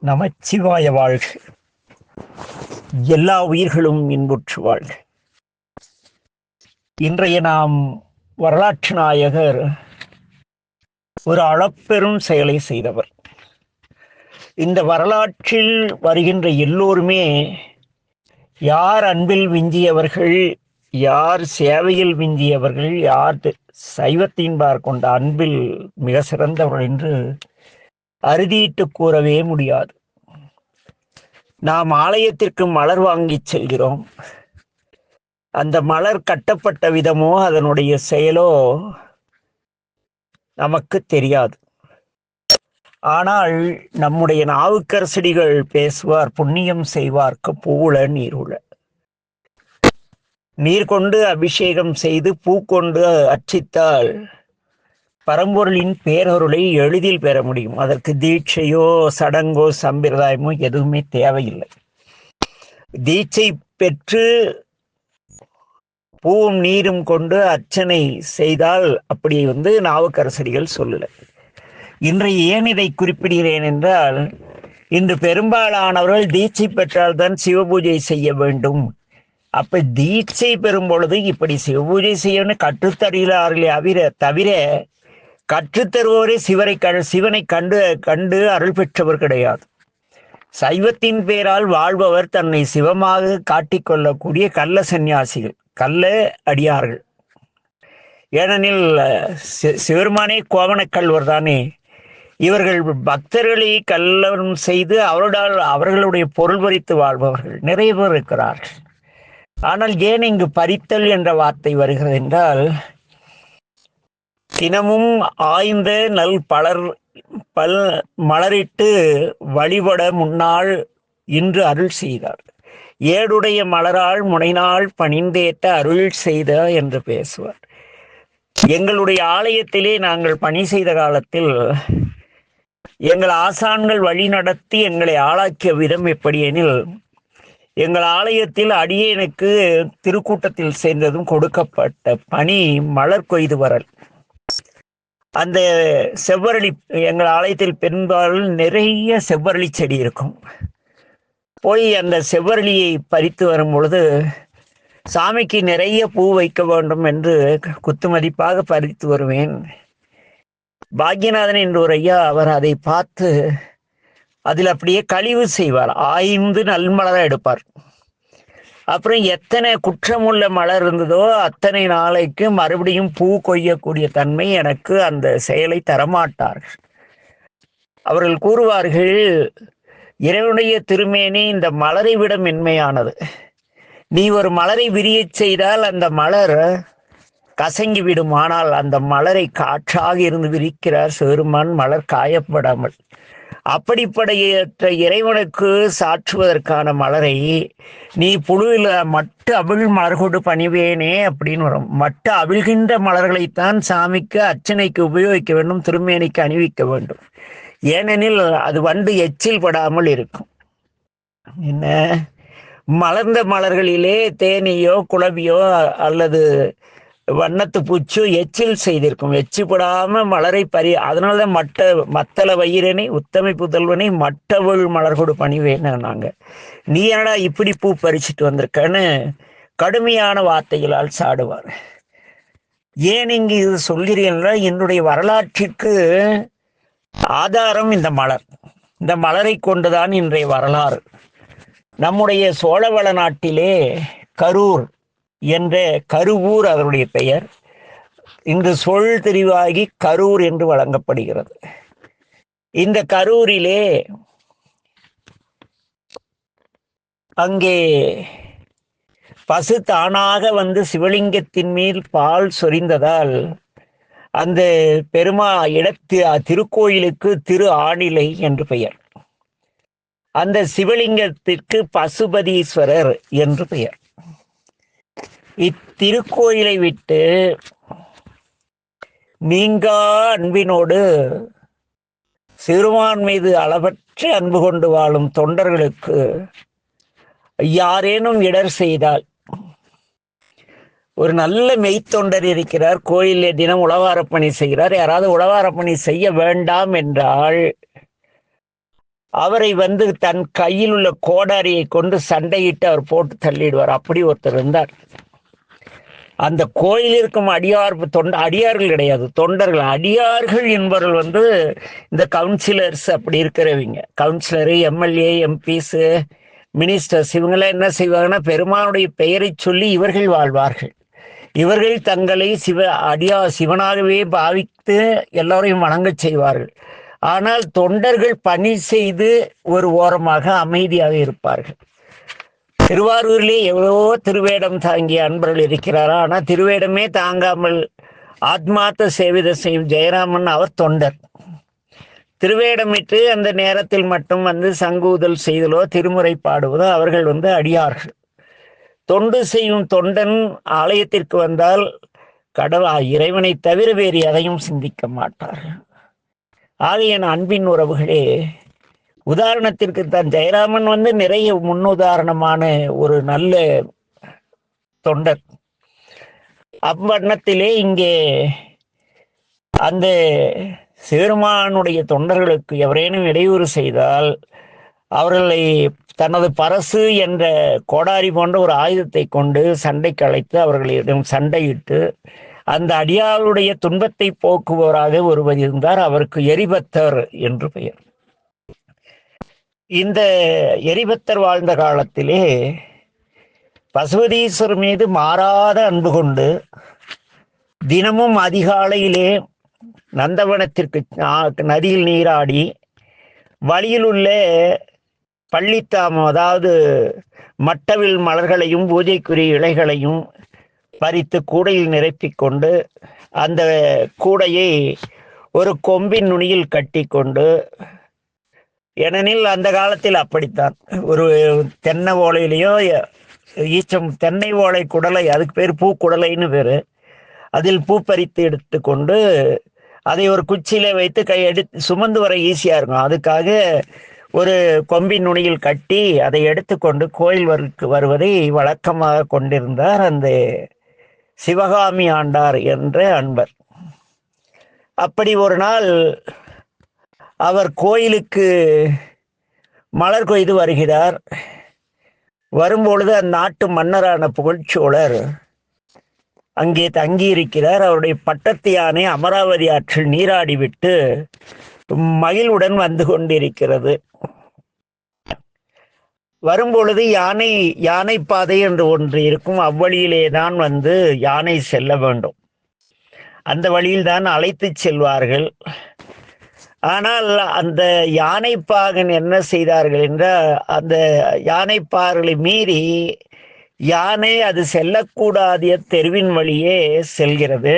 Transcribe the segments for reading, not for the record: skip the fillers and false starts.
நமச்சிவாய வாழ்க. எல்லா உயிர்களும் இன்புற்று வாழ்க. இன்றைய நாம் வரலாற்று நாயகர் ஒரு அளப்பெரும் செயலை செய்தவர். இந்த வரலாற்றில் வருகின்ற எல்லோருமே யார் அன்பில் விஞ்சியவர்கள், யார் சேவையில் விஞ்சியவர்கள், யார் சைவத்தின்பார் கொண்ட அன்பில் மிக சிறந்தவர்கள் என்று அறுதியிட்டு கூறவே முடியாது. நாம் ஆலயத்திற்கு மலர் வாங்கி செல்கிறோம். அந்த மலர் கட்டப்பட்ட விதமோ அதனுடைய செயலோ நமக்கு தெரியாது. ஆனால் நம்முடைய நாவுக்கரசடிகள் பேசுவார், புண்ணியம் செய்வார்க்கு பூவுள நீருள. நீர் கொண்டு அபிஷேகம் செய்து பூ கொண்டு அர்ச்சித்தால் பரம்பொருளின் பேரருளை எளிதில் பெற முடியும். அதற்கு தீட்சையோ சடங்கோ சம்பிரதாயமோ எதுவுமே தேவையில்லை. தீட்சை பெற்று பூவும் நீரும் கொண்டு அர்ச்சனை செய்தால் அப்படி நாவுக்கரசடிகள் சொல்லல. இன்றைய ஏன் இதை குறிப்பிடுகிறேன் என்றால், இன்று பெரும்பாலானவர்கள் தீட்சை பெற்றால்தான் சிவபூஜை செய்ய வேண்டும். அப்ப தீட்சை பெறும் பொழுது இப்படி சிவபூஜை செய்யணும்னு கற்றுத்தருகிறார்களே தவிர கற்றுத்தருவோரே சிவனை கண்டு அருள் பெற்றவர் கிடையாது. சைவத்தின் பேரால் வாழ்பவர் தன்னை சிவமாக காட்டிக்கொள்ளக்கூடிய கள்ள சந்நியாசிகள், கள்ள அடியார்கள். ஏனெனில் சிவருமானே கோவணக்கல்வர் தானே. இவர்கள் பக்தர்களை கள்ளம் செய்து அவர்களுடைய பொருள் பறித்து வாழ்பவர்கள் நிறைய பேர் இருக்கிறார்கள். ஆனால் ஏன் இங்கு பறித்தல் என்ற வார்த்தை வருகிறது என்றால், தினமும் ஆய்ந்த நல் பல் மலரிட்டு வழிபட முன்னாள் இன்று அருள் செய்தார். ஏடுடைய மலரால் முனைநாள் பணிந்தேற்ற அருள் செய்த என்று பேசுவார். எங்களுடைய ஆலயத்திலே நாங்கள் பணி செய்த காலத்தில் எங்கள் ஆசான்கள் வழி நடத்தி எங்களை ஆளாக்கிய விதம் எப்படி எனில், எங்கள் ஆலயத்தில் அடியேனுக்கு திருக்கூட்டத்தில் சேர்ந்ததும் கொடுக்கப்பட்ட பணி மலர் கொய்து வரல். அந்த செவ்வரளி, எங்கள் ஆலயத்தில் பெரும்பாலும் நிறைய செவ்வரளி செடி இருக்கும். போய் அந்த செவ்வரளியை பறித்து வரும் பொழுது சாமிக்கு நிறைய பூ வைக்க வேண்டும் என்று குத்துமதிப்பாக பறித்து வருவேன். பாக்யநாதன் என்ற ஒரு ஐயா, அவர் அதை பார்த்து அதில் அப்படியே கழிவு செய்வார். ஆய்ந்து நல்மலரை எடுப்பார். அப்புறம் எத்தனை குற்றமுள்ள மலர் இருந்ததோ அத்தனை நாளைக்கு மறுபடியும் பூ கொய்யக்கூடிய தன்மை எனக்கு அந்த செயலை தரமாட்டார்கள். அவர்கள் கூறுவார்கள், இறைவனுடைய திருமேனி இந்த மலரை விட மென்மையானது. நீ ஒரு மலரை விரியச் செய்தால் அந்த மலர் கசங்கி விடும். ஆனால் அந்த மலரை காற்றாக இருந்து விரிக்கிறார் சிவருமான், மலர் காயப்படாமல். அப்படிப்படையற்ற இறைவனுக்கு சாற்றுவதற்கான மலரை நீ புழுவில் மட்டு அவிழ் மலர் கொண்டு பணிவேனே அப்படின்னு வரும். மட்டு அவிழ்கின்ற மலர்களைத்தான் சாமிக்கு அர்ச்சனைக்கு உபயோகிக்க வேண்டும், திருமேனிக்கு அணிவிக்க வேண்டும். ஏனெனில் அது எச்சில் படாமல் இருக்கும். என்ன, மலர்ந்த மலர்களிலே தேனியோ குளவியோ அல்லது வண்ணத்து பூச்சோ எச்சில் செய்திருக்கும். எச்சிப்படாம மலரை அதனாலதான் மத்தள வயிறனை உத்தமை புதல்வனை மட்டவள் மலர் கொடு பணிவேன்னு நாங்க. நீ என்னடா இப்படி பூ பறிச்சுட்டு வந்திருக்கன்னு கடுமையான வார்த்தைகளால் சாடுவார். ஏன் இங்கு இது சொல்கிறீர்களா? என்னுடைய வரலாற்றிற்கு ஆதாரம் இந்த மலர். இந்த மலரை கொண்டுதான் இன்றைய வரலாறு. நம்முடைய சோழவள நாட்டிலே கரூர் என்ற கருவூர் அதனுடைய பெயர் இன்று சொல் தெரிவாகி கரூர் என்று வழங்கப்படுகிறது. இந்த கரூரிலே அங்கே பசு தானாக சிவலிங்கத்தின் மேல் பால் சொரிந்ததால் அந்த திருக்கோயிலுக்கு திரு ஆணிலை என்று பெயர். அந்த சிவலிங்கத்திற்கு பசுபதீஸ்வரர் என்று பெயர். இத்திருக்கோயிலை விட்டு நீங்கா அன்பினோடு சிறுமான் மீது அளவற்ற அன்பு கொண்டு வாழும் தொண்டர்களுக்கு யாரேனும் இடர் செய்தால், ஒரு நல்ல மெய்த்தொண்டர் இருக்கிறார், கோயிலே தினம் உழவாரப்பணி செய்கிறார், யாராவது உழவாரப்பணி செய்ய வேண்டாம் என்றால் அவரை வந்து தன் கையில் உள்ள கோடாரியை கொண்டு சண்டையிட்டு அவர் போட்டு தள்ளிடுவார். அப்படி ஒருத்தர் இருந்தார். அந்த கோயில் இருக்கும் அடியார்கள் கிடையாது, தொண்டர்கள். அடியார்கள் என்பவர்கள் வந்து இந்த கவுன்சிலர்ஸ் அப்படி இருக்கிறவங்க, கவுன்சிலரு, எம்எல்ஏ, எம்பிஸ், மினிஸ்டர்ஸ், இவங்கெல்லாம் என்ன செய்வாங்கன்னா பெருமானுடைய பெயரை சொல்லி இவர்கள் வாழ்வார்கள். இவர்கள் தங்களை சிவனாகவே பாவித்து எல்லோரையும் வணங்கச் செய்வார்கள். ஆனால் தொண்டர்கள் பணி செய்து ஒரு ஓரமாக அமைதியாக இருப்பார்கள். திருவாரூரிலே எவ்வளவோ திருவேடம் தாங்கிய அன்பர்கள் இருக்கிறாரா, ஆனால் திருவேடமே தாங்காமல் ஆத்மார்த்த சேவித செய்யும் ஜெயராமன் அவர் தொண்டர். திருவேடமிட்டு அந்த நேரத்தில் மட்டும் வந்து சங்கூதல் செய்தலோ திருமுறை பாடுவதோ அவர்கள் வந்து அடியார்கள். தொண்டு செய்யும் தொண்டன் ஆலயத்திற்கு வந்தால் இறைவனை தவிர வேறு எதையும் சிந்திக்க மாட்டார்கள். ஆக என் அன்பின் உறவுகளே, உதாரணத்திற்கு தான் ஜெயராமன் வந்து நிறைய முன்னுதாரணமான ஒரு நல்ல தொண்டர். அவ்வண்ணத்திலே இங்கே அந்த சிவருமானுடைய தொண்டர்களுக்கு எவரேனும் இடையூறு செய்தால் அவர்களை தனது பரசு என்ற கோடாரி போன்ற ஒரு ஆயுதத்தை கொண்டு சண்டைக்கு அழைத்து அவர்களிடம் சண்டையிட்டு அந்த அடியாளுடைய துன்பத்தை போக்குவோராக ஒருவர் இருந்தார். அவருக்கு எரிபத்தர் என்று பெயர். இந்த எரிபத்தர் வாழ்ந்த காலத்திலே பசுபதீஸ்வரர் மீது மாறாத அன்பு கொண்டு தினமும் அதிகாலையிலே நந்தவனத்திற்கு நதியில் நீராடி வழியில் உள்ள பள்ளித்தாமம், அதாவது மட்டவில் மலர்களையும் பூஜைக்குரிய இலைகளையும் பறித்து கூடையில் நிரப்பிக் கொண்டு அந்த கூடையை ஒரு கொம்பின் நுனியில் கட்டி கொண்டு, ஏனெனில் அந்த காலத்தில் அப்படித்தான், ஒரு தென்னை ஓலையிலேயோ தென்னை ஓலை குடலை, அதுக்கு பேர் பூக்குடலைன்னு பேர், அதில் பூ பறித்து எடுத்து கொண்டு அதை ஒரு குச்சியில வைத்து எடுத்து சுமந்து வர ஈஸியாக இருக்கும். அதுக்காக ஒரு கொம்பின் நுனியில் கட்டி அதை எடுத்துக்கொண்டு கோயில் வருவதை வழக்கமாக கொண்டிருந்தார் அந்த சிவகாமி ஆண்டார் என்ற அன்பர். அப்படி ஒரு நாள் அவர் கோயிலுக்கு மலர் கொய்து வருகிறார். வரும்பொழுது அந்நாட்டு மன்னரான புகழ்ச்சோழர் அங்கே தங்கியிருக்கிறார். அவருடைய பட்டத்து யானை அமராவதி ஆற்றில் நீராடிவிட்டு மகிழ்வுடன் வந்து கொண்டிருக்கிறது. வரும்பொழுது யானை பாதை என்று ஒன்று இருக்கும். அவ்வழியிலே தான் வந்து யானை செல்ல வேண்டும். அந்த வழியில் தான் அழைத்து செல்வார்கள். ஆனால் அந்த யானைப்பாகன் என்ன செய்தார்கள் என்றால், அந்த யானைப்பார்களை மீறி யானை அது செல்லக்கூடாத தெருவின் வழியே செல்கிறது.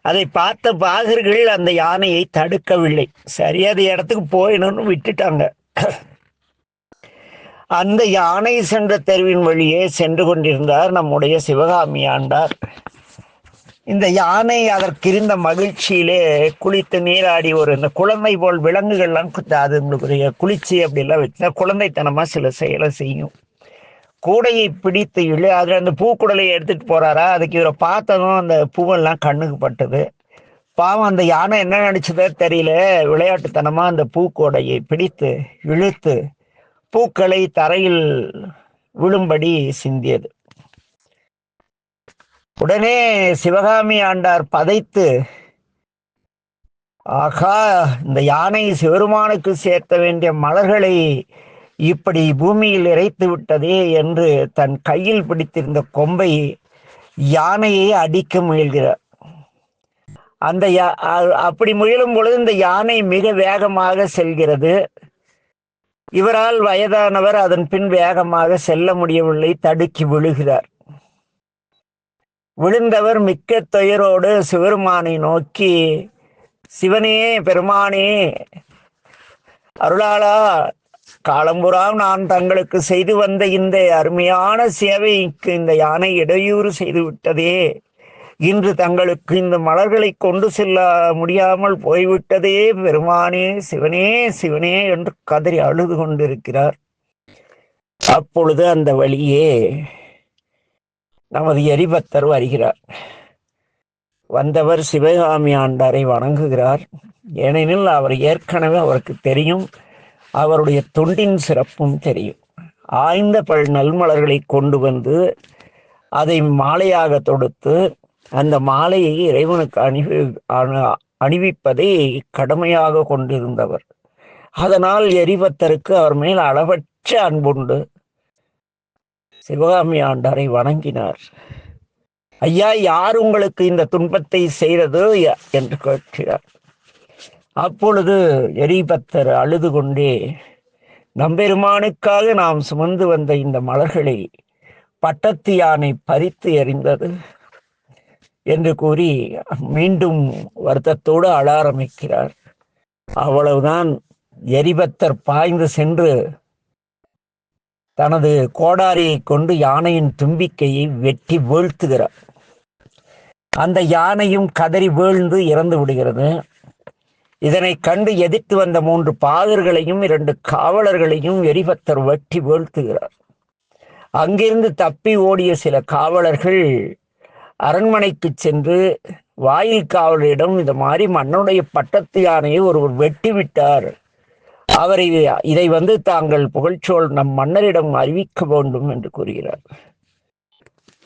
அதை பார்த்த பாகர்கள் அந்த யானையை தடுக்கவில்லை. சரியாத இடத்துக்கு போயிடணும்னு விட்டுட்டாங்க. அந்த யானை சென்ற தெருவின் வழியே சென்று கொண்டிருந்தார் நம்முடைய சிவகாமி ஆண்டார். இந்த யானை அதற்கிருந்த மகிழ்ச்சியிலே குளித்து நீராடி இந்த குழந்தை போல் விலங்குகள்லாம் அது உங்களுக்கு குளிச்சு அப்படிலாம் வச்சுன்னா குழந்தைத்தனமாக சில செயலை செய்யும். கூடையை பிடித்து அதில் அந்த பூக்குடலையை எடுத்துகிட்டு போகிறாரா, அதுக்கு இவரை பார்த்ததும் அந்த பூவெல்லாம் கண்ணுக்கு பட்டது. பாவம் அந்த யானை என்ன நினச்சதோ தெரியல, விளையாட்டுத்தனமாக அந்த பூக்கூடையை பிடித்து இழுத்து பூக்களை தரையில் விழும்படி சிந்தியது. உடனே சிவகாமி ஆண்டார் பதைத்து, ஆகா, இந்த யானை சிவருமானுக்கு சேர்த்த வேண்டிய மலர்களை இப்படி பூமியில் இறைத்து விட்டதே என்று தன் கையில் பிடித்திருந்த கொம்பை யானையை அடிக்க முயல்கிறார். அந்த அப்படி முயலும் பொழுது இந்த யானை மிக வேகமாக செல்கிறது. இவரால் வயதானவர் அதன் பின் வேகமாக செல்ல முடியவில்லை, தடுக்கி விழுகிறார். விழுந்தவர் மிக்க துயரோடு சிவருமானை நோக்கி, சிவனே, பெருமானே, அருளாளா, காலம்புறாம் நான் தங்களுக்கு செய்து வந்த இந்த அருமையான சேவைக்கு இந்த யானை இடையூறு செய்து விட்டதே, இன்று தங்களுக்கு இந்த மலர்களை கொண்டு செல்ல முடியாமல் போய்விட்டதே, பெருமானே, சிவனே, சிவனே என்று கதறி அழுது கொண்டிருக்கிறார். அப்பொழுது அந்த வழியே நமது எரிபத்தர் வருகிறார். வந்தவர் சிவகாமி ஆண்டாரை வணங்குகிறார். ஏனெனில் அவர் ஏற்கனவே அவருக்கு தெரியும், அவருடைய தொண்டின் சிறப்பும் தெரியும். ஆய்ந்த பல் நல்மலர்களை கொண்டு வந்து அதை மாலையாக தொடுத்து அந்த மாலையை இறைவனுக்கு அணிவிப்பதை கடமையாக கொண்டிருந்தவர். அதனால் எரிபத்தருக்கு அவர் மேல் அளவற்ற அன்புண்டு. சிவகாமி ஆண்டாரை வணங்கினார். ஐயா, யார் உங்களுக்கு இந்த துன்பத்தை செய்தது என்று கேட்கிறார். அப்பொழுது எரிபத்தர் அழுது கொண்டே, நம்பெருமானுக்காக நாம் சுமந்து வந்த இந்த மலர்களை பட்டத்து யானை பறித்து எறிந்தது என்று கூறி மீண்டும் வருத்தத்தோடு அழ ஆரம்பிக்கிறார். அவ்வளவுதான். எரிபத்தர் பாய்ந்து சென்று தனது கோடாரியை கொண்டு யானையின் தும்பிக்கையை வெட்டி வீழ்த்துகிறார். அந்த யானையும் கதறி வீழ்ந்து இறந்து விடுகிறது. இதனை கண்டு எதிர்த்து வந்த 3 பாகர்களையும் 2 காவலர்களையும் எரிபத்தர் வெட்டி வீழ்த்துகிறார். அங்கிருந்து தப்பி ஓடிய சில காவலர்கள் அரண்மனைக்கு சென்று வாயில் காவலரிடம் இந்த மாதிரி மன்னனுடைய பட்டத்து யானையை ஒருவர் வெட்டி விட்டார், அவரை இதை தாங்கள் புகழ்ச்சோல் நம் மன்னரிடம் அறிவிக்க வேண்டும் என்று கூறுகிறார்.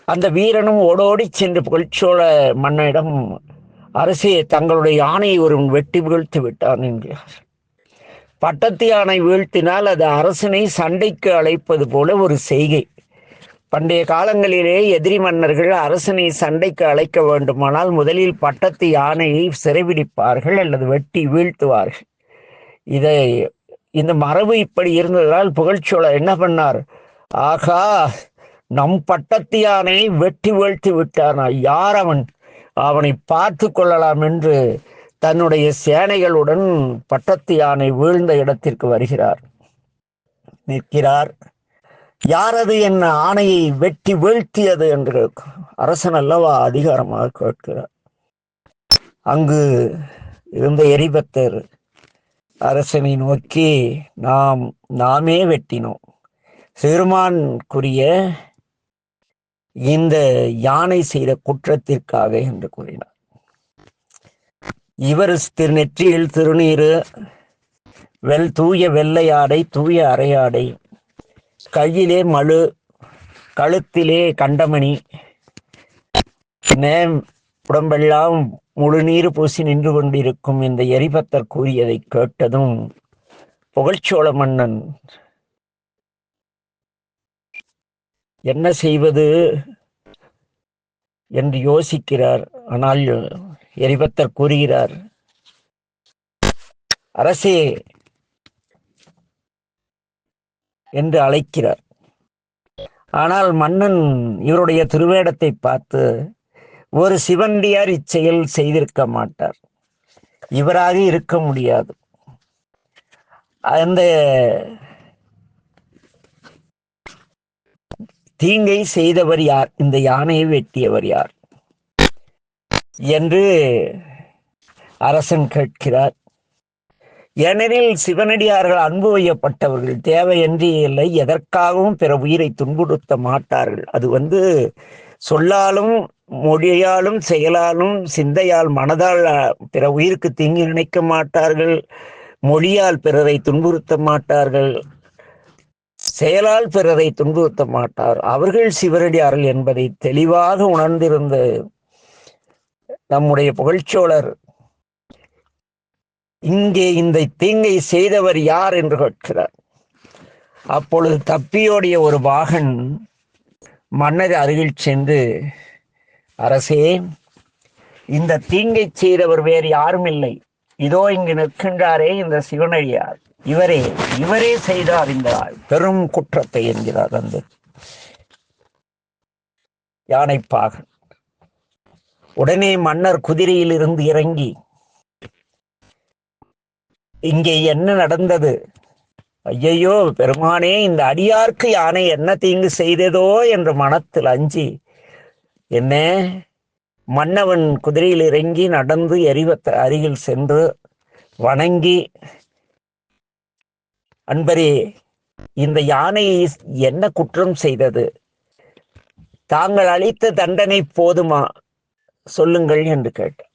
அந்த வீரனும் ஓடோடி சென்று புகழ்ச்சோழ மன்னரிடம், அரசே, தங்களுடைய யானையை ஒருவன் வெட்டி வீழ்த்து விட்டான் என்கிறார். பட்டத்து யானை வீழ்த்தினால் அது அரசனை சண்டைக்கு அழைப்பது போல ஒரு செய்கை. பண்டைய காலங்களிலே எதிரி மன்னர்கள் அரசனை சண்டைக்கு அழைக்க வேண்டுமானால் முதலில் பட்டத்து யானையை சிறைபிடிப்பார்கள் அல்லது வெட்டி வீழ்த்துவார்கள். இந்த மரபு இப்படி இருந்ததால் புகழ்ச்சோழர் என்ன பண்ணார்? ஆகா, நம் பட்டத்து யானையை வெட்டி வீழ்த்தி விட்டானா, யார் அவன், அவனை பார்த்து கொள்ளலாம் என்று தன்னுடைய சேனைகளுடன் பட்டத்து யானை வீழ்ந்த இடத்திற்கு வருகிறார். நிற்கிறார். யாரது என் ஆணையை வெட்டி வீழ்த்தியது என்று அரசன் அல்லவா அதிகாரமாக கேட்கிறார். அங்கு இருந்த எரிபத்தர் அரசனை நோக்கி, நாமே வெட்டினோம், சிறுமான்குரிய இந்த யானை செய்த குற்றத்திற்காக என்று கூறினார். இவர் நெற்றியில் திருநீரு, தூய வெள்ளையாடை, தூய அரையாடை, கையிலே மழு, கழுத்திலே கண்டமணி, உடம்பெல்லாம் முழு நீர் பூசி நின்று கொண்டிருக்கும் இந்த எரிபத்தர் கூறியதை கேட்டதும் புகழ்ச்சோழ மன்னன் என்ன செய்வது என்று யோசிக்கிறார். ஆனால் எரிபத்தர் கூறுகிறார், அரசே என்று அழைக்கிறார். ஆனால் மன்னன் இவருடைய திருவேடத்தை பார்த்து, ஒரு சிவனடியார் இச்செயல் செய்திருக்க மாட்டார், இவராக இருக்க முடியாது, அந்த தீங்கை செய்தவர் யார், இந்த யானையை வெட்டியவர் யார் என்று அரசன் கேட்கிறார். ஏனெனில் சிவனடியார்கள் அன்பு வையப்பட்டவர்கள், தேவையின்றி இல்லை, எதற்காகவும் பிற உயிரை துன்புறுத்த மாட்டார்கள். அது சொல்லாலும் மொழியாலும் செயலாலும் சிந்தையால் மனதால் பிற உயிருக்கு தீங்கி நினைக்க மாட்டார்கள், மொழியால் பிறரை துன்புறுத்த மாட்டார்கள், செயலால் பிறரை துன்புறுத்த மாட்டார். அவர்கள் சிவனடியார்கள் என்பதை தெளிவாக உணர்ந்திருந்த நம்முடைய புகழ்ச்சோழர் இங்கே இந்த தீங்கை செய்தவர் யார் என்று கேட்கிறார். அப்பொழுது தப்பியோடைய ஒரு பாகன் மன்னர் அருகில் சென்று, அரசே, இந்த தீங்கை செய்தவர் வேறு யாரும் இல்லை, இதோ இங்கு நிற்கின்றாரே இந்த சிவனடியார், இவரே செய்தார் இந்த பெரும் குற்றத்தை என்கிறார் அந்த யானைப்பாகன். உடனே மன்னர் குதிரையில் இருந்து இறங்கி, இங்கே என்ன நடந்தது, ஐயையோ பெருமானே, இந்த அடியார்க்கு யானை என்ன தீங்கு செய்ததோ என்று மனத்தில் அஞ்சி, என்ன மன்னவன் குதிரையில் இறங்கி நடந்து எரிபத்தர் அருகில் சென்று வணங்கி, அன்பரே, இந்த யானை என்ன குற்றம் செய்தது, தாங்கள் அளித்த தண்டனை போதுமா, சொல்லுங்கள் என்று கேட்டார்.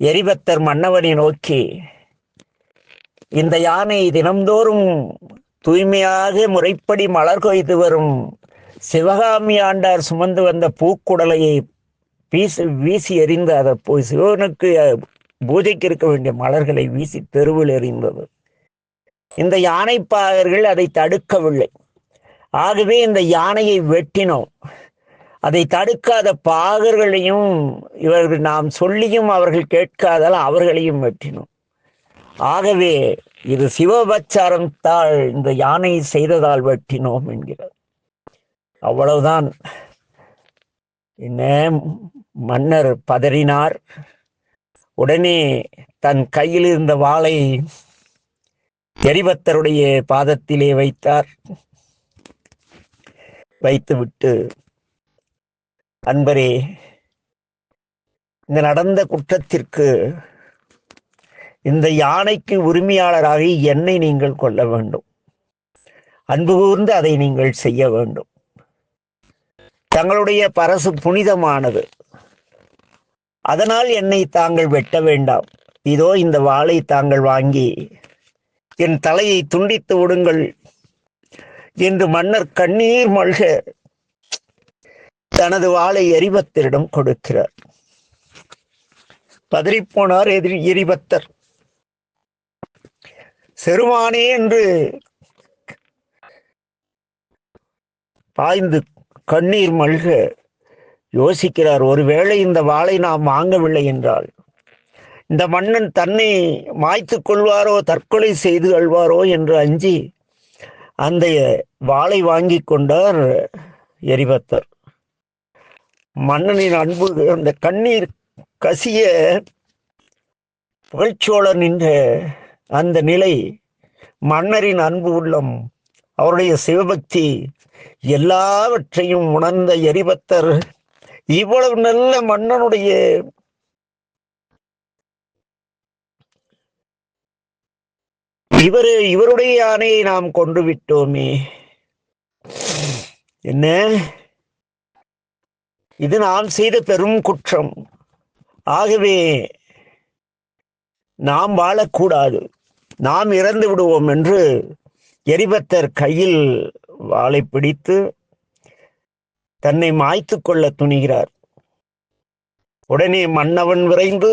எரிபத்தர் மன்னவனை நோக்கி, இந்த யானை தினம்தோறும் தூய்மையாக முறைப்படி மலர் கொய்து வரும் சிவகாமி ஆண்டார் சுமந்து வந்த பூக்குடலையை வீசி எறிந்து அதை போய் சிவனுக்கு பூஜைக்கு இருக்க வேண்டிய மலர்களை வீசி தெருவில் எறிந்தது. இந்த யானைப்பாகர்கள் அதை தடுக்கவில்லை. ஆகவே இந்த யானையை வெட்டினோம். அதை தடுக்காத பாகர்களையும் இவர்கள் நாம் சொல்லியும் அவர்கள் கேட்காதால் அவர்களையும் வெட்டினோம். ஆகவே இது சிவபச்சாரத்தால் இந்த யானை செய்ததால் வெட்டினோம் என்கிறார். அவ்வளவுதான். என்ன மன்னர் பதறினார். உடனே தன் கையில் இருந்த வாளை எரிபத்தருடைய பாதத்திலே வைத்தார். வைத்துவிட்டு, அன்பரே, இந்த நடந்த குற்றத்திற்கு இந்த யானைக்கு உரிமையாளராக என்னை நீங்கள் கொள்ள வேண்டும். அன்பு கூர்ந்து அதை நீங்கள் செய்ய வேண்டும். தங்களுடைய பரசு புனிதமானது, அதனால் என்னை தாங்கள் வெட்ட வேண்டாம். இதோ இந்த வாளை தாங்கள் வாங்கி என் தலையை துண்டித்து விடுங்கள் என்று மன்னர் கண்ணீர் மல்க தனது வாளை எரிபத்தரிடம் கொடுக்கிறார். பதறிப்போனார் எரிபத்தர். செருமானே என்று பாய்ந்து கண்ணீர் மல்க யோசிக்கிறார். ஒருவேளை இந்த வாளை நாம் வாங்கவில்லை என்றால் இந்த மன்னன் தன்னை மாய்த்து கொள்வாரோ, தற்கொலை செய்து கொள்வாரோ என்று அஞ்சி அந்த வாளை வாங்கி கொண்டார் எரிபத்தர். மன்னனின் அன்பு அந்த கண்ணீர் கசிய புகழ்ச்சோழர் நின்ற அந்த நிலை, மன்னரின் அன்பு உள்ளம், அவருடைய சிவபக்தி எல்லாவற்றையும் உணர்ந்த எரிபத்தர் இவ்வளவு நல்ல மன்னனுடைய இவருடைய யானையை நாம் கொன்று விட்டோமே, என்ன இது நாம் செய்த பெரும் குற்றம். ஆகவே நாம் வாழக்கூடாது, நாம் இறந்து விடுவோம் என்று எரிபத்தர் கையில் வாளை பிடித்து தன்னை மாய்த்து கொள்ள துணிகிறார். உடனே மன்னவன் விரைந்து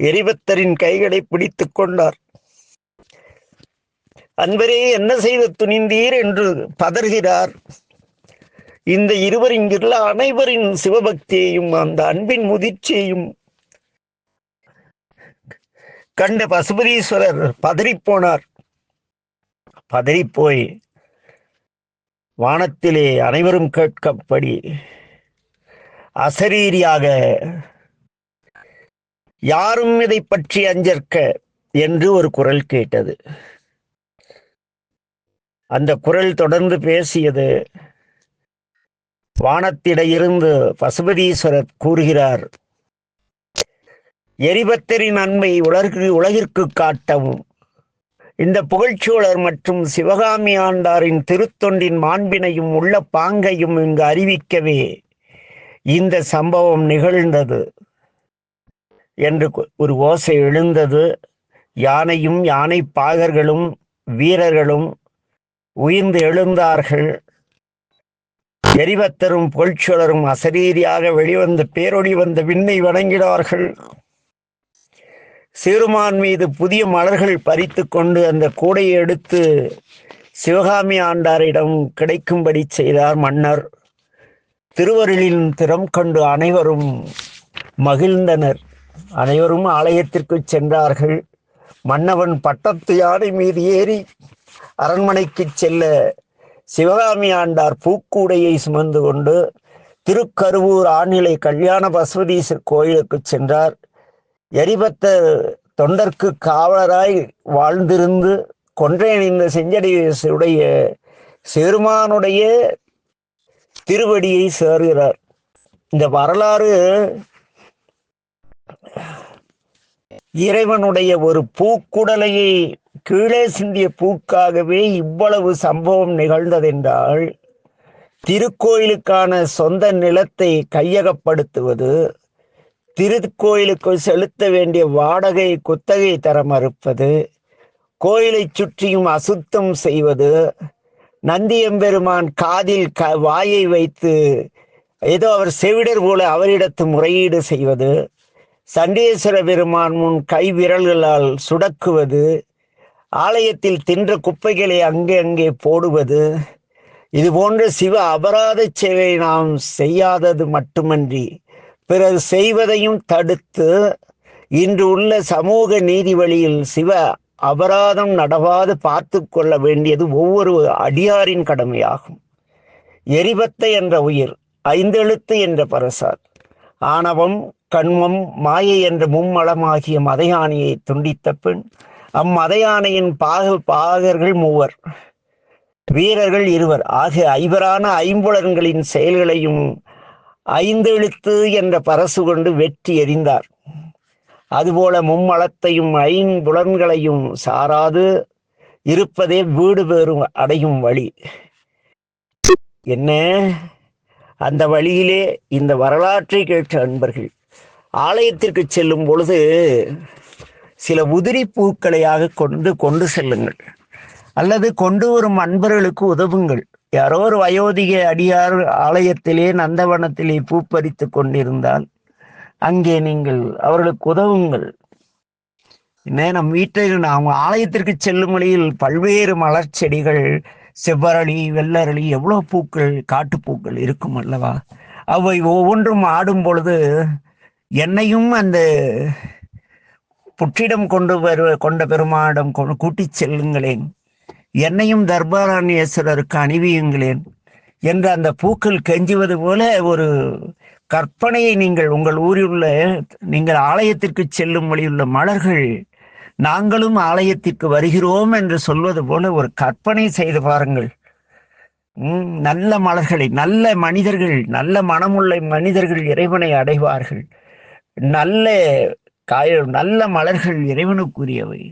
எரிபத்தரின் கைகளை பிடித்து கொண்டார். அன்பரே, என்ன செய்து துணிந்தீர் என்று பதறுகிறார். இந்த இருவர் இங்குள்ள அனைவரின் சிவபக்தியையும் அந்த அன்பின் முதிர்ச்சியையும் கண்ட பசுபதீஸ்வரர் பதறிப்போனார். பதறிப்போய் வானத்திலே அனைவரும் கேட்கப்படி அசரீரியாக, யாரும் இதை பற்றி அஞ்சற்க என்று ஒரு குரல் கேட்டது. அந்த குரல் தொடர்ந்து பேசியது. வானத்திடையிருந்து பசுபதீஸ்வரர் கூறுகிறார், எரிபத்தரின் அன்பை உலகிற்கு காட்டவும், இந்த புகழ்ச்சோழர் மற்றும் சிவகாமி ஆண்டாரின் திருத்தொண்டின் மாண்பினையும் உள்ள பாங்கையும் இங்கு அறிவிக்கவே இந்த சம்பவம் நிகழ்ந்தது என்று ஒரு ஓசை எழுந்தது. யானையும் யானை பாகர்களும் வீரர்களும் உயிர்ந்து எழுந்தார்கள். எரிபத்தரும் புகழ்ச்சோழரும் அசரீரியாக வெளிவந்த பேரொளி வந்த விண்ணை வணங்கினார்கள். சிறுமான் மீது புதிய மலர்கள் பறித்து கொண்டு அந்த கூடையை எடுத்து சிவகாமி ஆண்டாரிடம் கிடைக்கும்படி செய்தார் மன்னர். திருவருளின் திறம் கண்டு அனைவரும் மகிழ்ந்தனர். அனைவரும் ஆலயத்திற்கு சென்றார்கள். மன்னவன் பட்டத்து யானை மீது ஏறி அரண்மனைக்கு செல்ல சிவகாமி ஆண்டார் பூக்கூடையை சுமந்து கொண்டு திருக்கருவூர் ஆநிலை கல்யாண பசுபதீஸ்வரர் கோயிலுக்கு சென்றார். எரிபத்தர் தொண்டர்க்கு காவலராய் வாழ்ந்திருந்து கொன்றையணிந்த செஞ்சடையுடைய சிறுமானுடைய திருவடியை சேருகிறார். இந்த வரலாறு இறைவனுடைய ஒரு பூக்குடலையை கீழே சிந்திய பூக்காகவே இவ்வளவு சம்பவம் நிகழ்ந்ததென்றால், திருக்கோயிலுக்கான சொந்த நிலத்தை கையகப்படுத்துவது, திருக்கோயிலுக்கு செலுத்த வேண்டிய வாடகை குத்தகை தர மறுப்பது, கோயிலை சுற்றியும் அசுத்தம் செய்வது, நந்தியம்பெருமான் காதில் வாயை வைத்து ஏதோ அவர் செவிடர் போல அவரிடத்து முறையீடு செய்வது, சண்டீஸ்வர பெருமான் முன் கை விரல்களால் சுடக்குவது, ஆலயத்தில் தின்ற குப்பைகளை அங்கே போடுவது, இது போன்ற சிவ அபராத சேவை நாம் செய்யாதது மட்டுமன்றி பிறர் செய்வதையும் தடுத்து இன்று உள்ள சமூக நீதி வழியில் சிவ அபராதம் நடவாது பார்த்து கொள்ள வேண்டியது ஒவ்வொரு அடியாரின் கடமையாகும். எரிபத்தை என்ற உயிர், ஐந்தெழுத்து என்ற பரசார், ஆணவம், கண்மம், மாயை என்ற மும்மலமாகிய மதையானையை துண்டித்த பின் அம்மதையானையின் பாகர்கள் மூவர், வீரர்கள் இருவர் ஆகிய ஐவரான ஐம்புலன்களின் செயல்களையும் ஐந்தெழுத்து என்ற பரசு கொண்டு வெற்றி எறிந்தார். அதுபோல மும்மலத்தையும் ஐம்புலன்களையும் சாராது இருப்பதே வீடு பேறும் அடையும் வழி. என்ன அந்த வழியிலே இந்த வரலாற்றை கேட்ட அன்பர்கள் ஆலயத்திற்கு செல்லும் பொழுது சில உதிரி பூக்களையாக கொண்டு செல்லுங்கள், அல்லது கொண்டு வரும் அன்பர்களுக்கு உதவுங்கள். யாரோ ஒரு வயோதிக அடியார் ஆலயத்திலே நந்தவனத்திலே பூ பறித்து கொண்டிருந்தால் அங்கே நீங்கள் அவர்களுக்கு உதவுங்கள். என்ன, நம் வீட்டில் நாம் ஆலயத்திற்கு செல்லும் வழியில் பல்வேறு மலர் செடிகள், செவ்வரளி, வெள்ளரளி, எவ்வளோ பூக்கள், காட்டுப்பூக்கள் இருக்கும் அல்லவா? அவை ஒவ்வொன்றும் ஆடும் பொழுது என்னையும் அந்த புற்றிடம் கொண்ட பெருமானிடம் கூட்டி செல்லுங்களேன், என்னையும் தர்பாரண்யேஸ்வரருக்கு அணிவியுங்களேன் என்று அந்த பூக்கள் கெஞ்சுவது போல ஒரு கற்பனையை நீங்கள் உங்கள் ஊரில் உள்ள, நீங்கள் ஆலயத்திற்கு செல்லும் வழியுள்ள மலர்கள் நாங்களும் ஆலயத்திற்கு வருகிறோம் என்று சொல்வது போல ஒரு கற்பனை செய்து பாருங்கள். நல்ல மலர்களை, நல்ல மனிதர்கள், நல்ல மனமுள்ள மனிதர்கள் இறைவனை அடைவார்கள். நல்ல மலர்கள் இறைவனுக்குரியவை.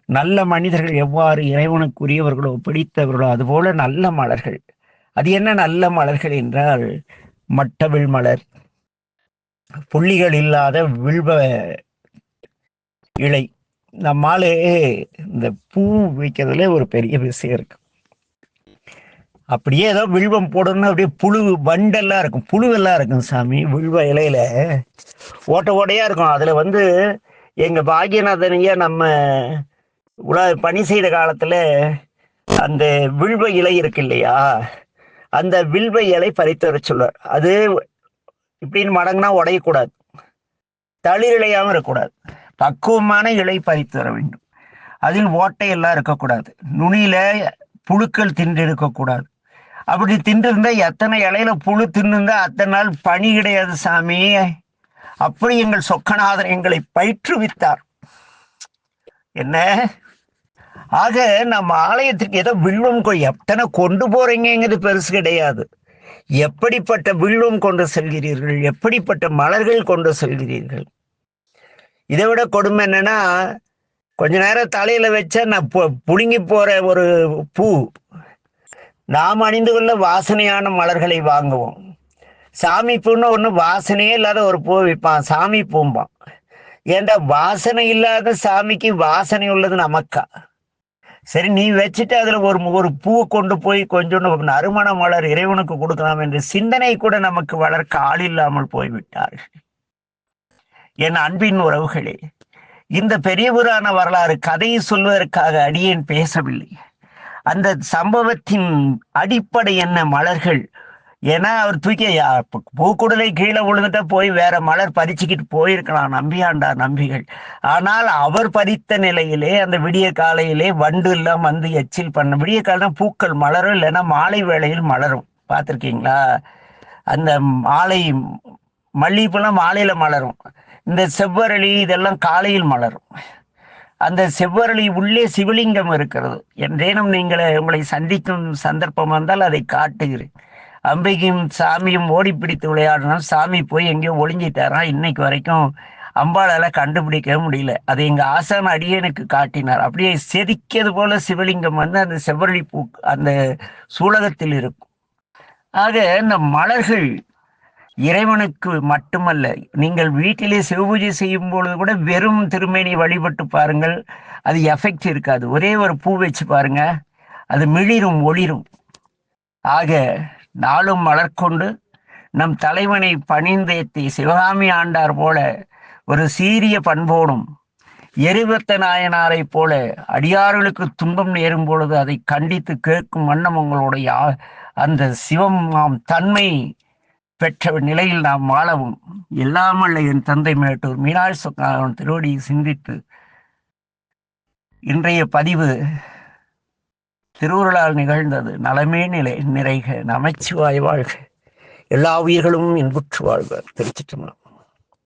நல்ல மனிதர்கள் எவ்வாறு இறைவனுக்குரியவர்களோ, பிடித்தவர்களோ, அதுபோல நல்ல மலர்கள். அது என்ன நல்ல மலர்கள் என்றால், மட்டவிழ் மலர், புள்ளிகள் இல்லாத வில்வ இலை. நம்மாலே இந்த பூ வைக்கிறதுல ஒரு பெரிய விஷயம் இருக்கு. அப்படியே ஏதோ வில்வம் போடணும்னா அப்படியே புழு வண்டெல்லாம் இருக்கும், புழுவெல்லாம் இருக்கும் சாமி. வில்வ இலையில ஓட்டையா இருக்கும். அதுல எங்க பாக்யநாதனையா நம்ம பணி செய்த காலத்துல அந்த வில்வ இலை இருக்கு இல்லையா, அந்த வில்வ இலை பறித்து வர சொல்லுவார். அது இப்படின்னு மடங்குனா உடையக்கூடாது, தளிர் இலையாகவும் இருக்கக்கூடாது, பக்குவமான இலை பறித்து வர வேண்டும். அதில் ஓட்டையெல்லாம் இருக்கக்கூடாது, நுனியில புழுக்கள் தின்று இருக்கக்கூடாது. அப்படி தின்று இருந்தா, எத்தனை இலையில புழு தின்னுந்தா அத்தனை நாள் பணி கிடையாது சாமி. அப்படி எங்கள் சொக்கநாதர் எங்களை பயிற்றுவித்தார். என்ன ஆக நம்ம ஆலயத்திற்கு ஏதோ வில்வம் எத்தனை கொண்டு போறீங்கிறது பெருசு கிடையாது. எப்படிப்பட்ட வில்வம் கொண்டு செல்கிறீர்கள், எப்படிப்பட்ட மலர்கள் கொண்டு செல்கிறீர்கள். இதை விட கொடுமை என்னன்னா, கொஞ்ச நேரம் தலையில வச்சா நான் புடுங்கி போற ஒரு பூ. நாம் அணிந்து கொள்ள வாசனையான மலர்களை வாங்குவோம். சாமி பூன்னு ஒண்ணு வாசனையே இல்லாத ஒரு பூ விற்பான், சாமி பூம்பான். ஏண்டா, வாசனை இல்லாத சாமிக்கு வாசனை உள்ளது நமக்கா? சரி, நீ வச்சுட்டு அதுல ஒரு பூவை கொண்டு போய் கொஞ்சோண்டு நறுமண மலர் இறைவனுக்கு கொடுக்கலாம் என்ற சிந்தனை கூட நமக்கு வளர்க்க ஆள் இல்லாமல் போய்விட்டார்கள். என் அன்பின் உறவுகளே, இந்த பெரிய புராண வரலாறு கதையை சொல்வதற்காக அடியேன் பேசவில்லை. அந்த சம்பவத்தின் அடிப்படை என்ன, மலர்கள். ஏன்னா அவர் தூக்கி பூக்குடலை கீழே விழுந்துட்ட போய் வேற மலர் பறிச்சுக்கிட்டு போயிருக்கலாம் நம்பியாண்டார் நம்பிகள். ஆனால் அவர் பறித்த நிலையிலே அந்த விடிய காலையிலே வண்டு எல்லாம் எச்சில் பண்ண, விடிய காலம் பூக்கள் மலரும், இல்லைன்னா மாலை வேளையில் மலரும். பார்த்துருக்கீங்களா? அந்த மாலை மல்லிகைப்பூலாம் மாலையில மலரும், இந்த செவ்வரளி இதெல்லாம் காலையில் மலரும். அந்த செவ்வரளி உள்ளே சிவலிங்கம் இருக்கிறது. என்றேனும் உங்களை சந்திக்கும் சந்தர்ப்பம் வந்தால் அதை காட்டுகிறேன். அம்பிகையும் சாமியும் ஓடி பிடித்து விளையாடினா சாமி போய் எங்கேயோ ஒளிஞ்சிட்டாராம். இன்னைக்கு வரைக்கும் அம்பாளால கண்டுபிடிக்கவே முடியல. அதை எங்க ஆசான் அடியனுக்கு காட்டினார். அப்படியே செதுக்கியது போல சிவலிங்கம் அந்த செவ்வரளி பூ அந்த சூலகத்தில் இருக்கும். ஆக இந்த மலர்கள் இறைவனுக்கு மட்டுமல்ல, நீங்கள் வீட்டிலே சிவபூஜை செய்யும் பொழுது கூட வெறும் திருமேனி வழிபட்டு பாருங்கள். அது எஃபெக்ட் இருக்காது. ஒரே ஒரு பூ வச்சு பாருங்க, அது மிளிரும் ஒளிரும். ஆக நாளும் மலர்கொண்டு நம் தலைவனை பணிந்தேத்தி சிவகாமி ஆண்டார் போல ஒரு சீரிய பண்போடும், எரிவத்த நாயனாரை போல அடியார்களுக்கு துன்பம் நேரும் பொழுது அதை கண்டித்து கேட்கும் வண்ணம் உங்களுடைய அந்த சிவம் தன்மை பெற்ற நிலையில் நாம் வாழவும் எல்லாமல்ல என் தந்தை மேட்டூர் மீனாட்சி சொக்காரன் திருவடி சிந்தித்து இன்றைய பதிவு திருவுருளால் நிகழ்ந்தது. நலமே நிறைக, நமச்சிவாய் வாழ்க, எல்லா உயிர்களும் இன்புற்று வாழ்க. திருச்சிற்றம்பலம்.